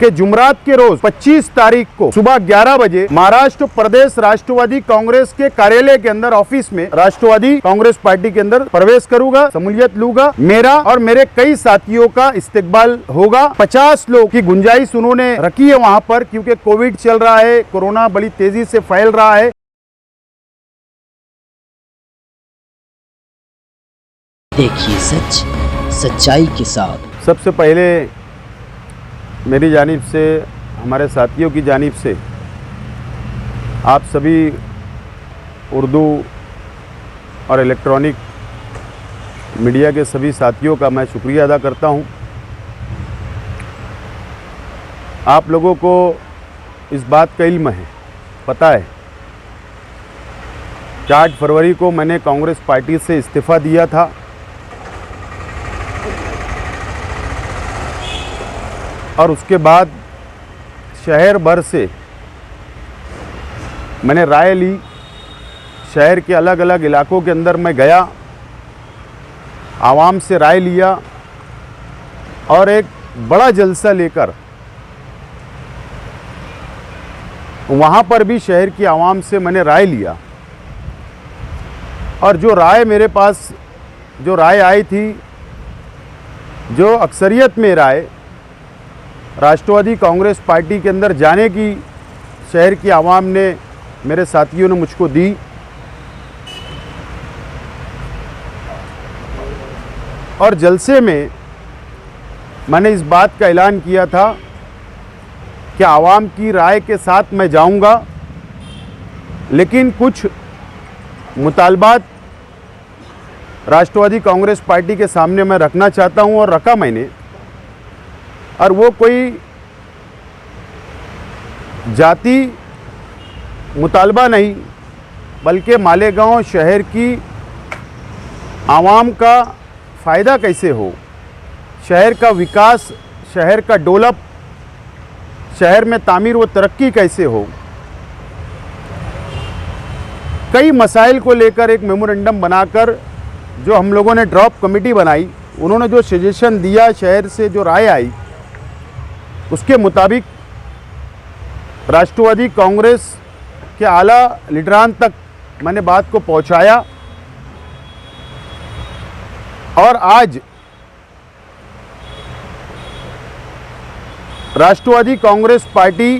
कि जुमरात के रोज 25 तारीख को सुबह 11 बजे महाराष्ट्र प्रदेश राष्ट्रवादी कांग्रेस के कार्यालय के अंदर ऑफिस में राष्ट्रवादी कांग्रेस पार्टी के अंदर प्रवेश करूंगा, शमूलियत लूंगा। मेरा और मेरे कई साथियों का इस्तेकबाल होगा। 50 लोग की गुंजाइश उन्होंने रखी है वहां पर, क्योंकि कोविड चल रहा है, कोरोना बड़ी तेजी से फैल रहा है। देखिए सच सच्चाई के साथ। सबसे पहले मेरी जानिब से, हमारे साथियों की जानिब से आप सभी उर्दू और इलेक्ट्रॉनिक मीडिया के सभी साथियों का मैं शुक्रिया अदा करता हूं। आप लोगों को इस बात का इल्म है, पता है, 4 फरवरी को मैंने कांग्रेस पार्टी से इस्तीफ़ा दिया था और उसके बाद शहर भर से मैंने राय ली। शहर के अलग अलग इलाकों के अंदर मैं गया, आवाम से राय लिया और एक बड़ा जलसा लेकर वहाँ पर भी शहर की आवाम से मैंने राय लिया। और जो राय मेरे पास जो राय आई थी, जो अक्सरियत में राय राष्ट्रवादी कांग्रेस पार्टी के अंदर जाने की शहर की आवाम ने, मेरे साथियों ने मुझको दी। और जलसे में मैंने इस बात का ऐलान किया था कि आवाम की राय के साथ मैं जाऊंगा, लेकिन कुछ मुतालबात राष्ट्रवादी कांग्रेस पार्टी के सामने मैं रखना चाहता हूं, और रखा मैंने। और वो कोई जाति मुतालबा नहीं, बल्कि मालेगांव शहर की आवाम का फ़ायदा कैसे हो, शहर का विकास, शहर का डेवलप, शहर में तामीर व तरक्की कैसे हो। कई मसाइल को लेकर एक मेमोरेंडम बनाकर जो हम लोगों ने ड्रॉप कमेटी बनाई, उन्होंने जो सजेशन दिया, शहर से जो राय आई, उसके मुताबिक राष्ट्रवादी कांग्रेस के आला लीडरान तक मैंने बात को पहुंचाया। और आज राष्ट्रवादी कांग्रेस पार्टी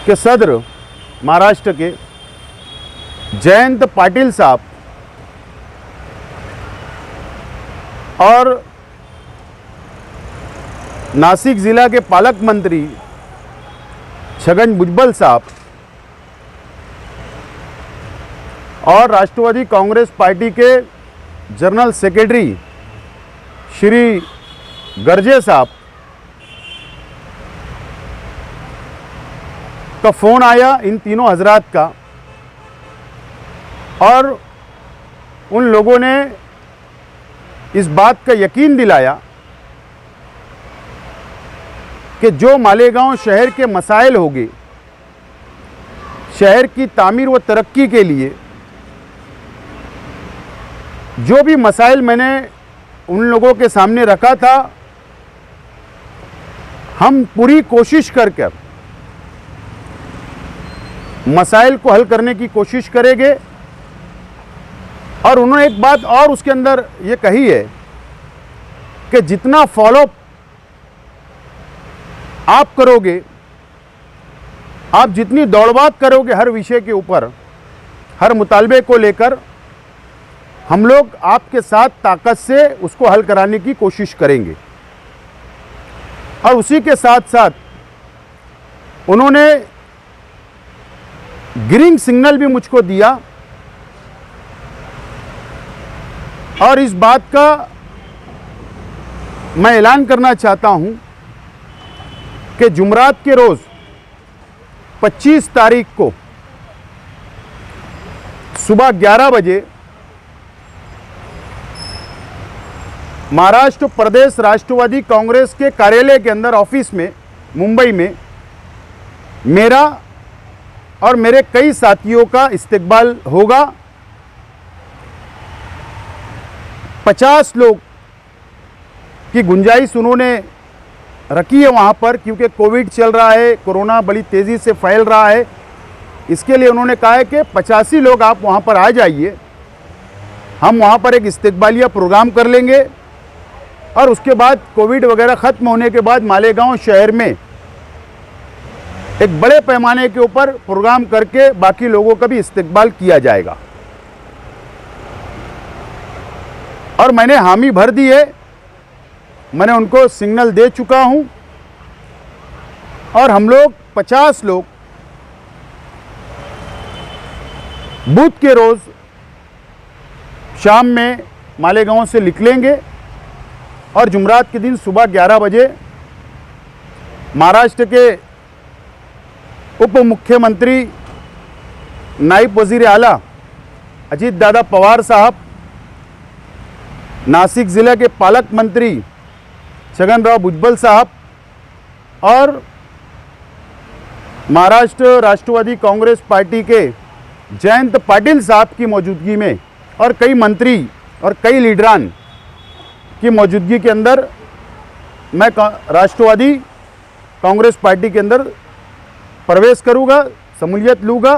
के सदर महाराष्ट्र के जयंत पाटिल साहब और नासिक ज़िला के पालक मंत्री छगन भुजबल साहब और राष्ट्रवादी कांग्रेस पार्टी के जनरल सेक्रेटरी श्री गर्जे साहब का फ़ोन आया, इन तीनों हजरात का। और उन लोगों ने इस बात का यकीन दिलाया कि जो मालेगांव शहर के मसाइल होंगे, शहर की तामीर व तरक्की के लिए जो भी मसाइल मैंने उन लोगों के सामने रखा था, हम पूरी कोशिश करके मसाइल को हल करने की कोशिश करेंगे। और उन्होंने एक बात और उसके अंदर ये कही है कि जितना फॉलोअप आप करोगे, आप जितनी दौड़बात करोगे हर विषय के ऊपर, हर मुतालबे को लेकर, हम लोग आपके साथ ताकत से उसको हल कराने की कोशिश करेंगे। और उसी के साथ साथ उन्होंने ग्रीन सिग्नल भी मुझको दिया। और इस बात का मैं ऐलान करना चाहता हूं कि जुमरात के रोज 25 तारीख को सुबह 11 बजे महाराष्ट्र प्रदेश राष्ट्रवादी कांग्रेस के कार्यालय के अंदर ऑफिस में मुंबई में मेरा और मेरे कई साथियों का इस्तेकबाल होगा। 50 लोग की गुंजाइश उन्होंने रखी है वहाँ पर, क्योंकि कोविड चल रहा है, कोरोना बड़ी तेज़ी से फैल रहा है। इसके लिए उन्होंने कहा है कि 85 लोग आप वहाँ पर आ जाइए, हम वहाँ पर एक इस्तकबालिया प्रोग्राम कर लेंगे और उसके बाद कोविड वगैरह ख़त्म होने के बाद मालेगांव शहर में एक बड़े पैमाने के ऊपर प्रोग्राम करके बाकी लोगों का भी इस्तकबाल किया जाएगा। और मैंने हामी भर दी है, मैंने उनको सिग्नल दे चुका हूं और हम लोग 50 लोग बुध के रोज़ शाम में मालेगांव से निकलेंगे और जुमरात के दिन सुबह 11 बजे महाराष्ट्र के उप मुख्यमंत्री नायब वज़ीर आला अजीत दादा पवार साहब, नासिक ज़िले के पालक मंत्री छगनराव भुजबल साहब और महाराष्ट्र राष्ट्रवादी कांग्रेस पार्टी के जयंत पाटिल साहब की मौजूदगी में और कई मंत्री और कई लीडरान की मौजूदगी के अंदर मैं राष्ट्रवादी कांग्रेस पार्टी के अंदर प्रवेश करूंगा, शमूलियत लूँगा।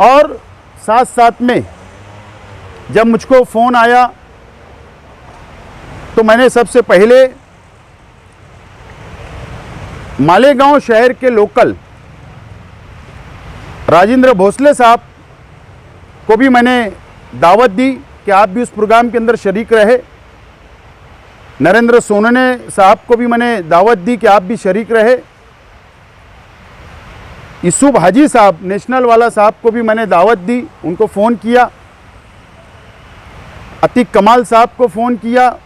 और साथ साथ में जब मुझको फ़ोन आया तो मैंने सबसे पहले मालेगांव शहर के लोकल राजेंद्र भोसले साहब को भी मैंने दावत दी कि आप भी उस प्रोग्राम के अंदर शरीक रहे। नरेंद्र सोनने साहब को भी मैंने दावत दी कि आप भी शरीक रहे। यूसुफ हाजी साहब, नेशनल वाला साहब को भी मैंने दावत दी, उनको फ़ोन किया। अतीक कमाल साहब को फ़ोन किया,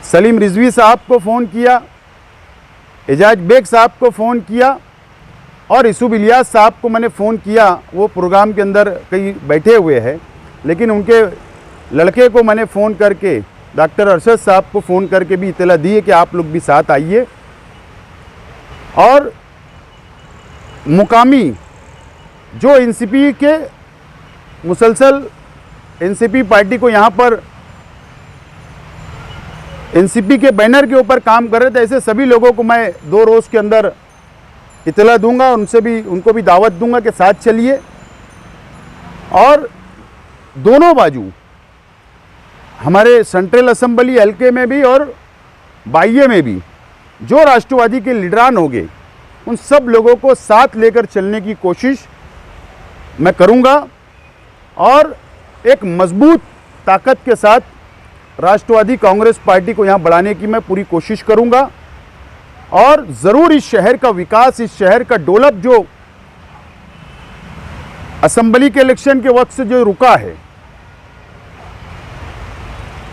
सलीम रिजवी साहब को फ़ोन किया, एजाज बेग साहब को फ़ोन किया और यूसुफ इलियास साहब को मैंने फ़ोन किया। वो प्रोग्राम के अंदर कहीं बैठे हुए हैं, लेकिन उनके लड़के को मैंने फ़ोन करके, डॉक्टर अरशद साहब को फ़ोन करके भी इत्तला दी है कि आप लोग भी साथ आइए। और मुकामी जो एनसीपी के मुसलसल एनसीपी पार्टी को यहाँ पर एनसीपी के बैनर के ऊपर काम कर रहे थे, ऐसे सभी लोगों को मैं 2 रोज़ के अंदर इत्तला दूंगा, उनको भी दावत दूंगा कि साथ चलिए। और दोनों बाजू हमारे सेंट्रल असेंबली हल्के में भी और बाह्य में भी जो राष्ट्रवादी के लीडरान होंगे, उन सब लोगों को साथ लेकर चलने की कोशिश मैं करूंगा और एक मजबूत ताकत के साथ राष्ट्रवादी कांग्रेस पार्टी को यहाँ बढ़ाने की मैं पूरी कोशिश करूंगा। और ज़रूर इस शहर का विकास, इस शहर का डेवलप जो असेंबली के इलेक्शन के वक्त से जो रुका है,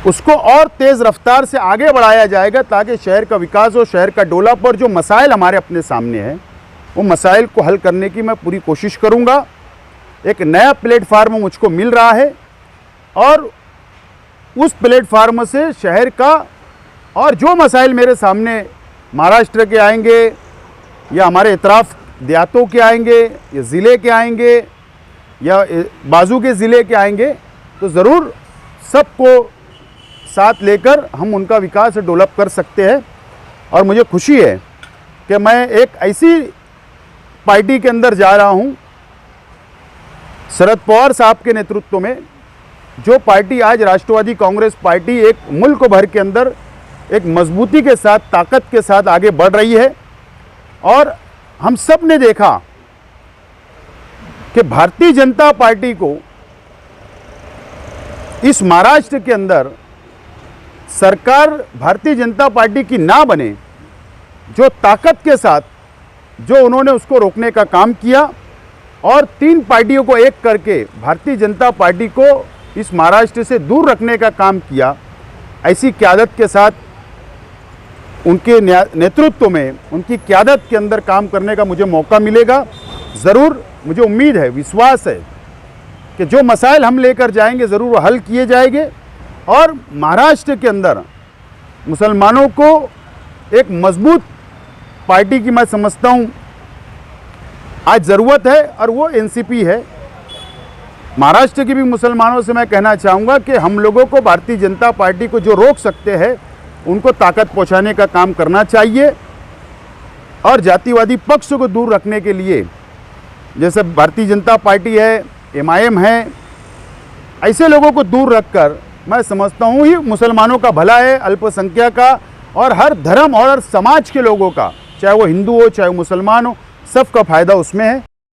उसको और तेज़ रफ्तार से आगे बढ़ाया जाएगा ताकि शहर का विकास हो, शहर का डेवलप। और जो मसाइल हमारे अपने सामने हैं, वो मसाइल को हल करने की मैं पूरी कोशिश करूंगा। एक नया प्लेटफार्म मुझको मिल रहा है और उस प्लेटफार्म से शहर का और जो मसाइल मेरे सामने महाराष्ट्र के आएंगे या हमारे इतराफ़ देहातों के आएंगे या ज़िले के आएंगे या बाजू के ज़िले के आएंगे, तो ज़रूर सबको साथ लेकर हम उनका विकास डेवलप कर सकते हैं। और मुझे खुशी है कि मैं एक ऐसी पार्टी के अंदर जा रहा हूं, शरद पवार साहब के नेतृत्व में, जो पार्टी आज राष्ट्रवादी कांग्रेस पार्टी एक मुल्क भर के अंदर एक मजबूती के साथ, ताकत के साथ आगे बढ़ रही है। और हम सब ने देखा कि भारतीय जनता पार्टी को इस महाराष्ट्र के अंदर सरकार भारतीय जनता पार्टी की ना बने, जो ताकत के साथ जो उन्होंने उसको रोकने का काम किया और 3 पार्टियों को एक करके भारतीय जनता पार्टी को इस महाराष्ट्र से दूर रखने का काम किया, ऐसी क़यादत के साथ उनके नेतृत्व में, उनकी क़यादत के अंदर काम करने का मुझे मौका मिलेगा। ज़रूर मुझे उम्मीद है, विश्वास है कि जो मसाइल हम लेकर जाएंगे ज़रूर वो हल किए जाएंगे और महाराष्ट्र के अंदर मुसलमानों को एक मजबूत पार्टी की मैं समझता हूँ आज ज़रूरत है और वो एनसीपी है। महाराष्ट्र के भी मुसलमानों से मैं कहना चाहूँगा कि हम लोगों को भारतीय जनता पार्टी को जो रोक सकते हैं उनको ताकत पहुंचाने का काम करना चाहिए और जातिवादी पक्ष को दूर रखने के लिए, जैसे भारतीय जनता पार्टी है, MIM है, ऐसे लोगों को दूर रखकर मैं समझता हूँ ही मुसलमानों का भला है, अल्पसंख्यक का और हर धर्म और हर समाज के लोगों का, चाहे वो हिंदू हो चाहे वो मुसलमान हो, सबका फायदा उसमें है।